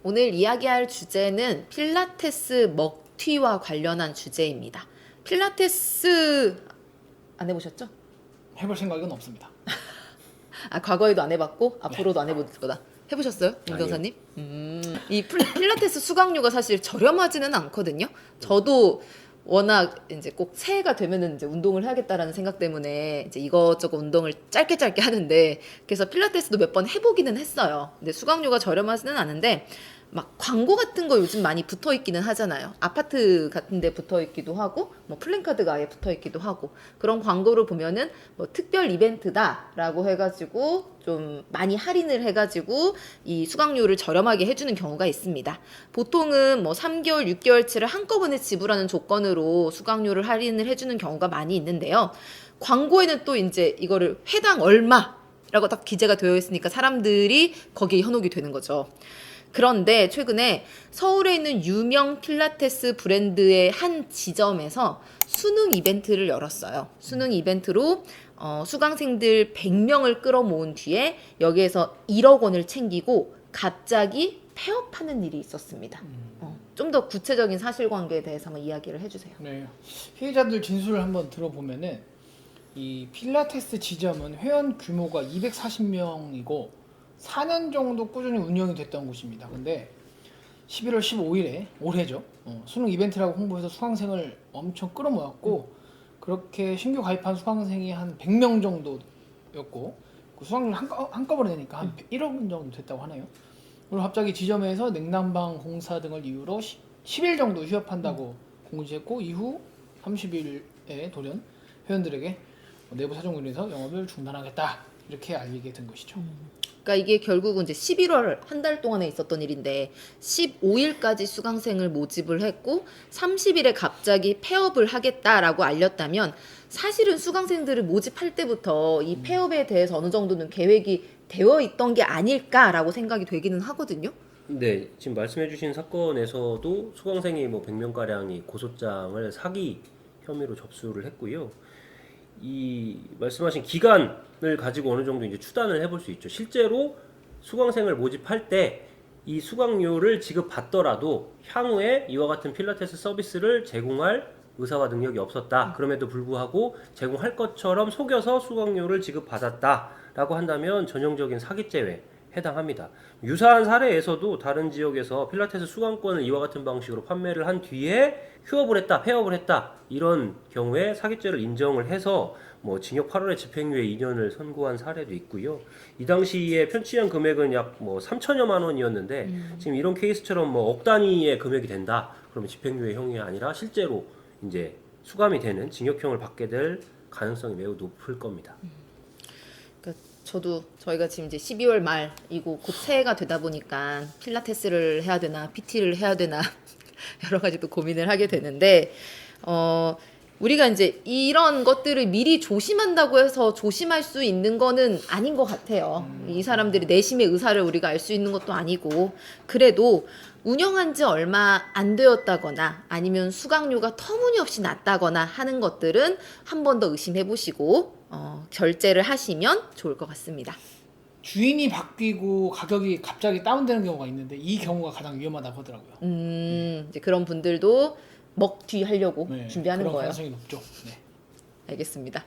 오늘 이야기할 주제는 필라테스 먹튀와 관련한 주제입니다. 필라테스 안 해보셨죠? 해볼 생각은 없습니다. 과거에도 안 해봤고 앞으로도 안 해볼 거다. 해보셨어요, 임 변호사님? 이 필라테스 수강료가 사실 저렴하지는 않거든요. 저도 워낙 이제 꼭 새해가 되면은 이제 운동을 해야겠다라는 생각 때문에 이제 이것저것 운동을 짧게 하는데, 그래서 필라테스도 몇 번 해보기는 했어요. 근데 수강료가 저렴하지는 않은데 막 광고 같은 거 요즘 많이 붙어 있기는 하잖아요. 아파트 같은 데 붙어 있기도 하고 뭐 플랜카드가 아예 붙어 있기도 하고, 그런 광고를 보면은 뭐 특별 이벤트다라고 해가지고 좀 많이 할인을 해가지고 이 수강료를 저렴하게 해주는 경우가 있습니다. 보통은 뭐 3개월, 6개월치를 한꺼번에 지불하는 조건으로 수강료를 할인을 해주는 경우가 많이 있는데요. 광고에는 또 이제 이거를 회당 얼마라고 딱 기재가 되어 있으니까 사람들이 거기에 현혹이 되는 거죠. 그런데 최근에 서울에 있는 유명 필라테스 브랜드의 한 지점에서 수능 이벤트를 열었어요. 수능 이벤트로 수강생들 100명을 끌어모은 뒤에 여기에서 1억 원을 챙기고 갑자기 폐업하는 일이 있었습니다. 좀 더 구체적인 사실관계에 대해서 한번 이야기를 해주세요. 네, 피해자들 진술을 한번 들어보면은 이 필라테스 지점은 회원 규모가 240명이고 4년 정도 꾸준히 운영이 됐던 곳입니다. 근데 11월 15일에 올해죠. 수능 이벤트라고 홍보해서 수강생을 엄청 끌어모았고 그렇게 신규 가입한 수강생이 한 100명 정도였고 그 수강료를 한꺼번에 내니까 한 1억 원 정도 됐다고 하네요. 그리고 갑자기 지점에서 냉난방 공사 등을 이유로 10일 정도 휴업한다고 공지했고 이후 30일에 돌연 회원들에게 내부 사정으로 인해서 영업을 중단하겠다 이렇게 알리게 된 것이죠. 그러니까 이게 결국은 이제 11월 한 달 동안에 있었던 일인데 15일까지 수강생을 모집을 했고 30일에 갑자기 폐업을 하겠다라고 알렸다면, 사실은 수강생들을 모집할 때부터 이 폐업에 대해서 어느 정도는 계획이 되어 있던 게 아닐까라고 생각이 되기는 하거든요. 네, 지금 말씀해주신 사건에서도 수강생이 뭐 100명가량이 고소장을 사기 혐의로 접수를 했고요. 이 말씀하신 기간을 가지고 어느 정도 이제 추단을 해볼 수 있죠. 실제로 수강생을 모집할 때 이 수강료를 지급받더라도 향후에 이와 같은 필라테스 서비스를 제공할 의사와 능력이 없었다. 그럼에도 불구하고 제공할 것처럼 속여서 수강료를 지급받았다라고 한다면 전형적인 사기죄에 해당합니다. 유사한 사례에서도 다른 지역에서 필라테스 수강권을 이와 같은 방식으로 판매를 한 뒤에 휴업을 했다, 폐업을 했다, 이런 경우에 사기죄를 인정을 해서 뭐 징역 8월에 집행유예 2년을 선고한 사례도 있고요. 이 당시에 편취한 금액은 약 뭐 3천여만 원이었는데 지금 이런 케이스처럼 뭐 억 단위의 금액이 된다, 그러면 집행유예형이 아니라 실제로 이제 수감이 되는 징역형을 받게 될 가능성이 매우 높을 겁니다. 저희가 지금 이제 12월 말이고 곧 새해가 되다 보니까 필라테스를 해야 되나 PT를 해야 되나 여러 가지 또 고민을 하게 되는데, 우리가 이제 이런 것들을 미리 조심한다고 해서 조심할 수 있는 거는 아닌 것 같아요. 이 사람들이 내심의 의사를 우리가 알 수 있는 것도 아니고, 그래도 운영한 지 얼마 안 되었다거나 아니면 수강료가 터무니없이 낮다거나 하는 것들은 한 번 더 의심해 보시고 결제를 하시면 좋을 것 같습니다. 주인이 바뀌고 가격이 갑자기 다운되는 경우가 있는데 이 경우가 가장 위험하다고 하더라고요. 이제 그런 분들도 먹튀 하려고 네, 준비하는 그런 거예요. 가능성이 높죠. 네. 알겠습니다.